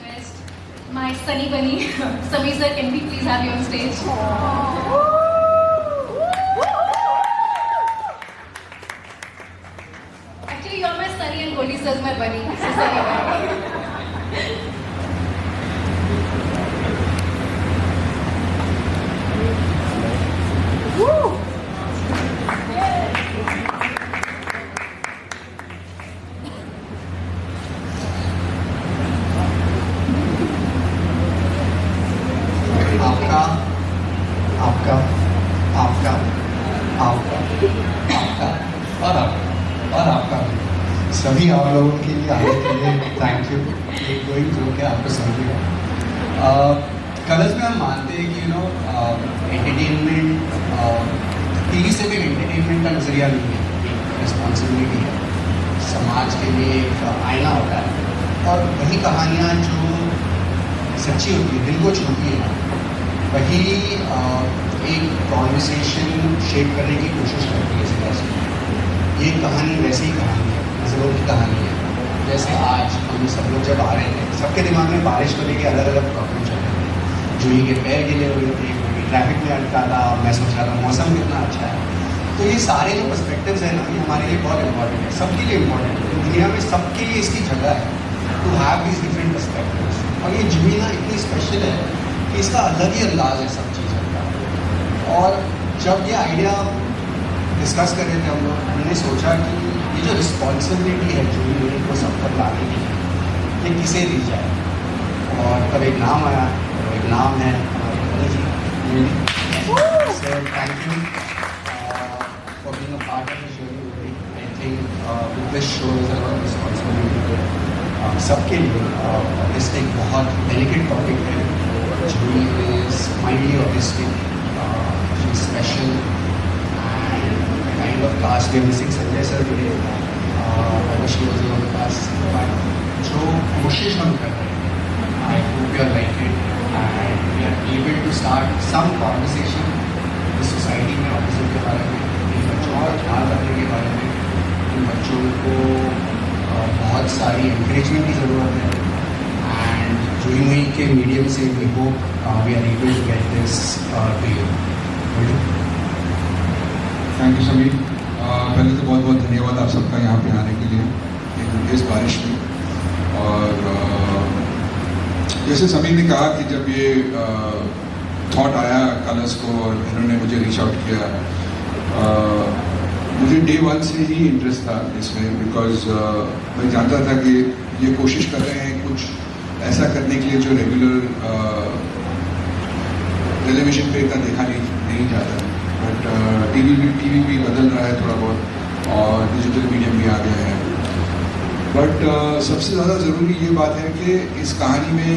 request my Sunny Bunny, Sameer sir, can we please have you on stage? Actually, you're my Sunny and Goldie sir's my bunny. So Sunny Bunny. Woo! आपका आपका आपका आपका आपका और आपका सभी आप लोगों के लिए आने के लिए थैंक यू। एक गोइंग थ्रू के आपको समझिएगा। कलर्स में हम मानते हैं कि एंटरटेनमेंट टीवी से भी एंटरटेनमेंट का नज़रिया नहीं है, एक रिस्पॉन्सिबिलिटी है, समाज के लिए एक आईना होता है और वही कहानियाँ जो सच्ची होती है, दिल को छूती है, वही एक कॉन्वर्सेशन शेप करने की कोशिश करती है। सीधा से ये कहानी वैसी ही कहानी है, नज़रों की कहानी है। जैसे आज हम सब लोग जब आ रहे थे, सबके दिमाग में बारिश को लेकर अलग अलग प्रॉब्लम चल रहे थे। जूही के पैर गिले हुए थे, कोई ट्रैफिक में अटका था, मैं सोच रहा था मौसम कितना अच्छा है। तो ये सारे जो पर्सपेक्टिव्स हैं ना, ये हमारे लिए बहुत इंपॉर्टेंट है, सबके लिए इंपॉर्टेंट है। दुनिया में सबके लिए इसकी जगह है to have this different perspectives. और ये जूही ना इतनी स्पेशल है कि इसका अलग ही अंदाज है सब चीज़ों का। और जब ये आइडिया डिस्कस कर रहे थे हम लोग, हमने सोचा कि ये जो रिस्पॉन्सिबिलिटी है जूही को सब तक लाने की, ये किसे दी जाए। और तब एक नाम आया, तो एक नाम है जी। So thank you for being a part of the show. I think this show is a responsibility सबके लिए। इस एक बहुत डेलिकेट टॉपिक है। Jui is mildly autistic, she's special, and the kind of cast we are missing Sanjay sir today. I wish he was here with us. But जो कोशिश हम कर रहे हैं, I hope you are like it, and we are able to start some conversation in society में autism के बारे में, इन बच्चों का ख्याल रखने के बारे में। इन बच्चों को बहुत सारी encouragement की ज़रूरत है। Jui के मीडियम से we hope we are able to get this to you. Thank you Sameer. पहले तो बहुत बहुत धन्यवाद आप सबका यहाँ पे आने के लिए इस बारिश में। और जैसे समीर ने कहा कि जब ये थॉट आया कलर्स को और इन्होंने मुझे रीच आउट किया, मुझे डे वन से ही इंटरेस्ट था इसमें, बिकॉज मैं जानता था कि ये कोशिश कर रहे हैं कुछ ऐसा करने के लिए जो रेगुलर टेलीविजन पे इतना देखा नहीं जाता है। बट टीवी भी बदल रहा है थोड़ा बहुत और डिजिटल मीडियम भी आ गया है। बट सबसे ज़्यादा ज़रूरी ये बात है कि इस कहानी में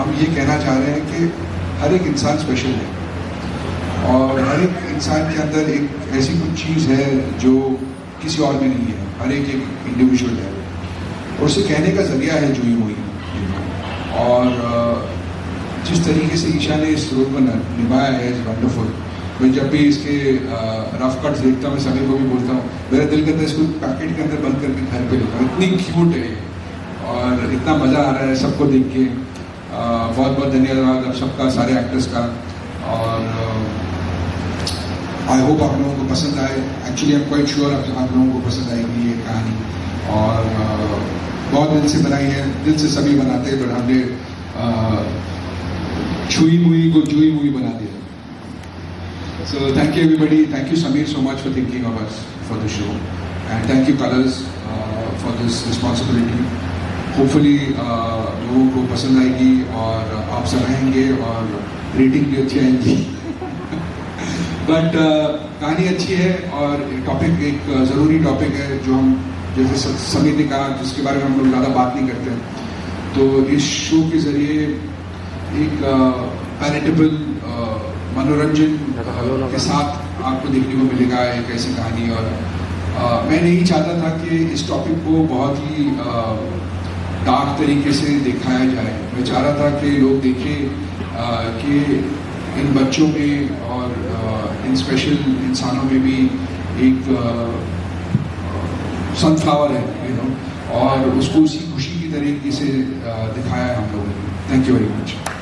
हम ये कहना चाह रहे हैं कि हर एक इंसान स्पेशल है और हर एक इंसान के अंदर एक ऐसी कुछ चीज़ है जो किसी और में नहीं है। हर एक इंडिविजुअल है और उसे कहने का जरिया है जूही मुही। और जिस तरीके से ईशा ने इस रोल को निभाया है इज़ वंडरफुल। मैं जब भी इसके रफ कट्स देखता हूँ, मैं सभी को भी बोलता हूँ, मेरा दिल करता है इसको पैकेट के अंदर बंद करके घर पे लेता हूँ। इतनी क्यूट है और इतना मज़ा आ रहा है सबको देख के। बहुत बहुत धन्यवाद आप सबका, सारे एक्टर्स का। और आई होप आप लोगों को पसंद आए। Actually I am quite sure आप लोगों को पसंद आएगी ये कहानी। और बहुत दिल से बनाई है, दिल से सभी बनाते हैं, बट हमने छुई मुई को जुई मुई बना दिया। सो thank you everybody. Thank you Sameer so much for thinking of us for the show, and thank you colours for this responsibility. Hopefully लोगों को पसंद आएगी और आप सराहेंगे और रेटिंग भी अच्छी आएगी। बट कहानी अच्छी है और टॉपिक एक ज़रूरी टॉपिक है जो हम, जैसे समीर ने कहा, जिसके बारे में हम लोग ज़्यादा बात नहीं करते हैं। तो इस शो के ज़रिए एक पैरेंटेबल मनोरंजन के साथ आपको देखने को मिलेगा एक ऐसी कहानी। और मैं नहीं चाहता था कि इस टॉपिक को बहुत ही डार्क तरीके से दिखाया जाए। मैं चाह रहा था कि लोग देखें कि इन बच्चों में और इन स्पेशल इंसानों में भी एक सनफ्लावर है, और उसको उसी खुशी की तरीके से दिखाया है हम थैंक यू वेरी मच.